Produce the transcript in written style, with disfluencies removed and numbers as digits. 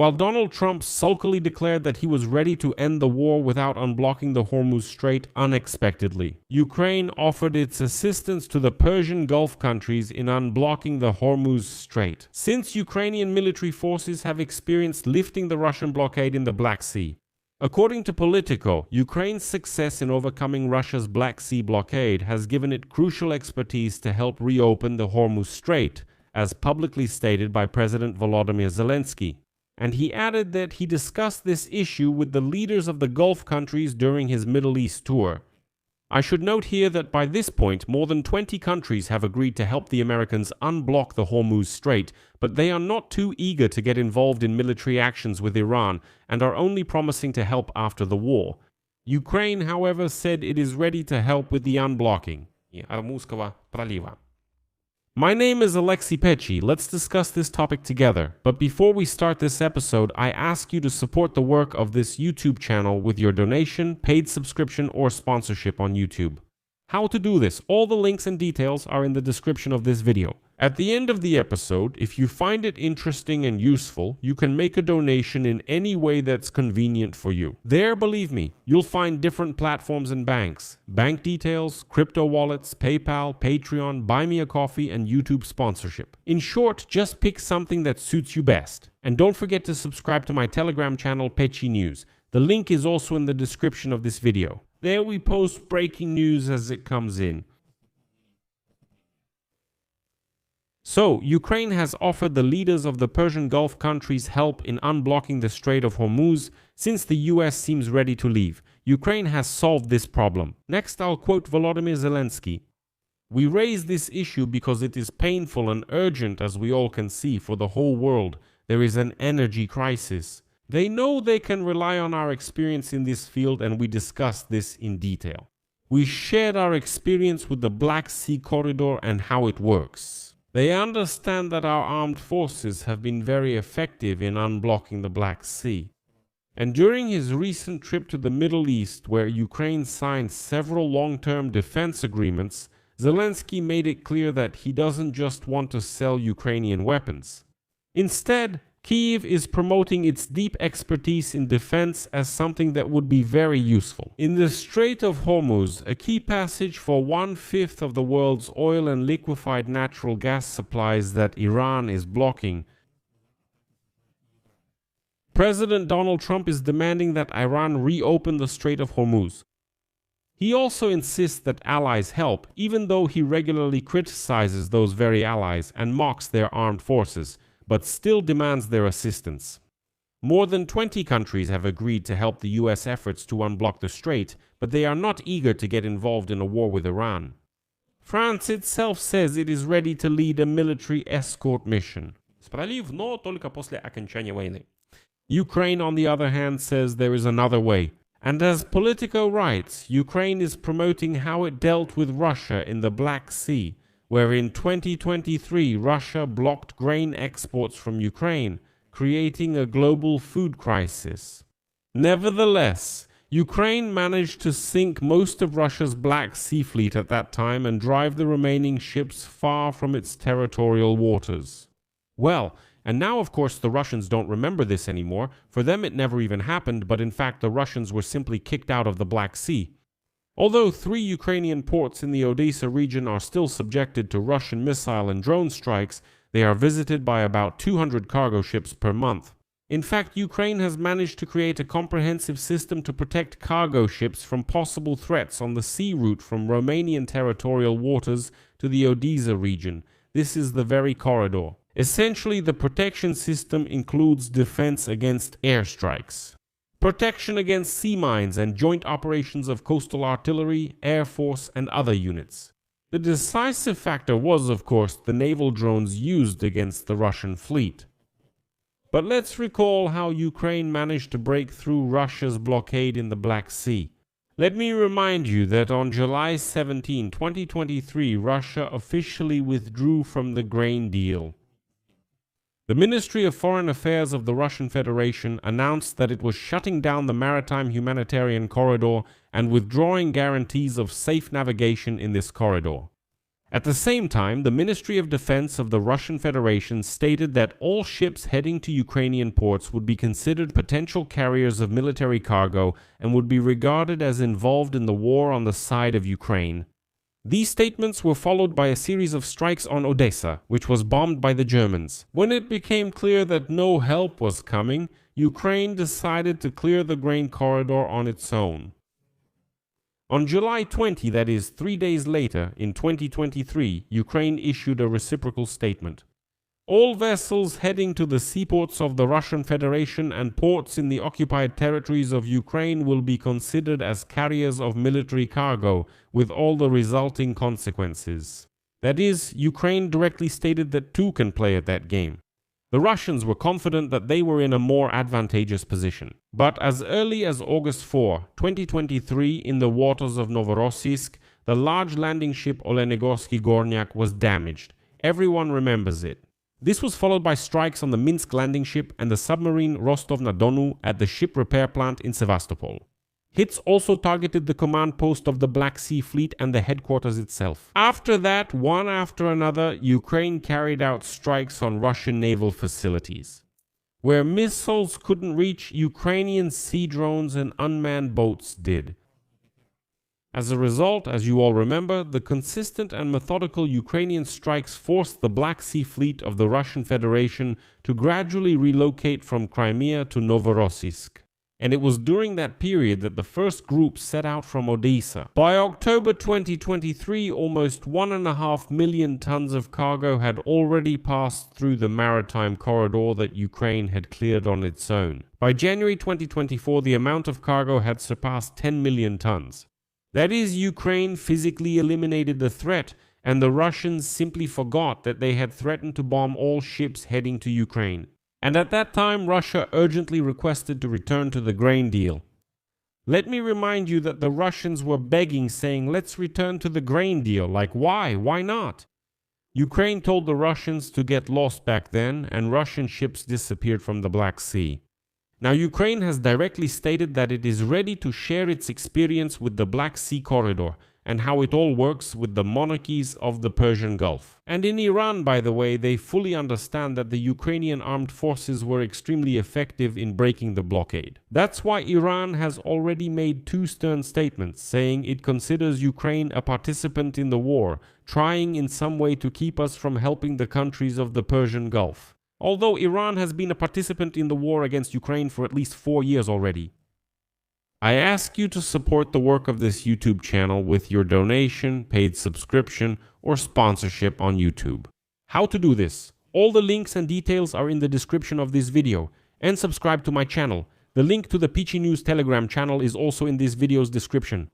While Donald Trump sulkily declared that he was ready to end the war without unblocking the Hormuz Strait unexpectedly, Ukraine offered its assistance to the Persian Gulf countries in unblocking the Hormuz Strait, since Ukrainian military forces have experienced lifting the Russian blockade in the Black Sea. According to Politico, Ukraine's success in overcoming Russia's Black Sea blockade has given it crucial expertise to help reopen the Hormuz Strait, as publicly stated by President Volodymyr Zelenskyy. And he added that he discussed this issue with the leaders of the Gulf countries during his Middle East tour. I should note here that by this point, more than 20 countries have agreed to help the Americans unblock the Hormuz Strait, but they are not too eager to get involved in military actions with Iran and are only promising to help after the war. Ukraine, however, said it is ready to help with the unblocking Hormuzского пролива. My name is Alexei Pechi. Let's discuss this topic together. But before we start this episode, I ask you to support the work of this YouTube channel with your donation, paid subscription, or sponsorship on YouTube. How to do this? All the links and details are in the description of this video. At the end of the episode, if you find it interesting and useful, you can make a donation in any way that's convenient for you. There, believe me, you'll find different platforms and banks, bank details, crypto wallets, PayPal, Patreon, Buy Me a Coffee, and YouTube sponsorship. In short, just pick something that suits you best. And don't forget to subscribe to my Telegram channel, Pechi News. The link is also in the description of this video. There we post breaking news as it comes in. So, Ukraine has offered the leaders of the Persian Gulf countries help in unblocking the Strait of Hormuz, since the US seems ready to leave. Ukraine has solved this problem. Next, I'll quote Volodymyr Zelenskyy. "We raise this issue because it is painful and urgent, as we all can see, for the whole world. There is an energy crisis. They know they can rely on our experience in this field, and we discussed this in detail. We shared our experience with the Black Sea corridor and how it works. They understand that our armed forces have been very effective in unblocking the Black Sea. And during his recent trip to the Middle East, where Ukraine signed several long-term defense agreements, Zelenskyy made it clear that he doesn't just want to sell Ukrainian weapons. Instead, Kyiv is promoting its deep expertise in defense as something that would be very useful. In the Strait of Hormuz, a key passage for 1/5 of the world's oil and liquefied natural gas supplies that Iran is blocking, President Donald Trump is demanding that Iran reopen the Strait of Hormuz. He also insists that allies help, even though he regularly criticizes those very allies and mocks their armed forces, but still demands their assistance. More than 20 countries have agreed to help the US efforts to unblock the strait, but they are not eager to get involved in a war with Iran. France itself says it is ready to lead a military escort mission. Ukraine, on the other hand, says there is another way. And as Politico writes, Ukraine is promoting how it dealt with Russia in the Black Sea, where in 2023 Russia blocked grain exports from Ukraine, creating a global food crisis. Nevertheless, Ukraine managed to sink most of Russia's Black Sea fleet at that time and drive the remaining ships far from its territorial waters. Well, and now of course the Russians don't remember this anymore. For them it never even happened, but in fact the Russians were simply kicked out of the Black Sea. Although 3 Ukrainian ports in the Odessa region are still subjected to Russian missile and drone strikes, they are visited by about 200 cargo ships per month. In fact, Ukraine has managed to create a comprehensive system to protect cargo ships from possible threats on the sea route from Romanian territorial waters to the Odessa region. This is the very corridor. Essentially, the protection system includes defense against airstrikes, protection against sea mines, and joint operations of coastal artillery, air force, and other units. The decisive factor was, of course, the naval drones used against the Russian fleet. But let's recall how Ukraine managed to break through Russia's blockade in the Black Sea. Let me remind you that on July 17, 2023, Russia officially withdrew from the grain deal. The Ministry of Foreign Affairs of the Russian Federation announced that it was shutting down the Maritime humanitarian corridor and withdrawing guarantees of safe navigation in this corridor. At the same time, the Ministry of Defense of the Russian Federation stated that all ships heading to Ukrainian ports would be considered potential carriers of military cargo and would be regarded as involved in the war on the side of Ukraine. These statements were followed by a series of strikes on Odessa, which was bombed by the Germans. When it became clear that no help was coming, Ukraine decided to clear the grain corridor on its own. On July 20, that is 3 days later, in 2023, Ukraine issued a reciprocal statement. All vessels heading to the seaports of the Russian Federation and ports in the occupied territories of Ukraine will be considered as carriers of military cargo, with all the resulting consequences. That is, Ukraine directly stated that two can play at that game. The Russians were confident that they were in a more advantageous position. But as early as August 4, 2023, in the waters of Novorossiysk, the large landing ship Olenegorsky Gornyak was damaged. Everyone remembers it. This was followed by strikes on the Minsk landing ship and the submarine Rostov-na-Donu at the ship repair plant in Sevastopol. Hits also targeted the command post of the Black Sea Fleet and the headquarters itself. After that, one after another, Ukraine carried out strikes on Russian naval facilities. Where missiles couldn't reach, Ukrainian sea drones and unmanned boats did. As a result, as you all remember, the consistent and methodical Ukrainian strikes forced the Black Sea Fleet of the Russian Federation to gradually relocate from Crimea to Novorossiysk. And it was during that period that the first group set out from Odessa. By October 2023, almost 1.5 million tons of cargo had already passed through the maritime corridor that Ukraine had cleared on its own. By January 2024, the amount of cargo had surpassed 10 million tons. That is, Ukraine physically eliminated the threat, and the Russians simply forgot that they had threatened to bomb all ships heading to Ukraine. And at that time, Russia urgently requested to return to the grain deal. Let me remind you that the Russians were begging, saying, let's return to the grain deal. Like, why? Why not? Ukraine told the Russians to get lost back then, and Russian ships disappeared from the Black Sea. Now, Ukraine has directly stated that it is ready to share its experience with the Black Sea corridor, and how it all works with the monarchies of the Persian Gulf. And in Iran, by the way, they fully understand that the Ukrainian armed forces were extremely effective in breaking the blockade. That's why Iran has already made two stern statements, saying it considers Ukraine a participant in the war, trying in some way to keep us from helping the countries of the Persian Gulf. Although Iran has been a participant in the war against Ukraine for at least 4 years already. I ask you to support the work of this YouTube channel with your donation, paid subscription, or sponsorship on YouTube. How to do this? All the links and details are in the description of this video, and subscribe to my channel. The link to the Peachy News Telegram channel is also in this video's description.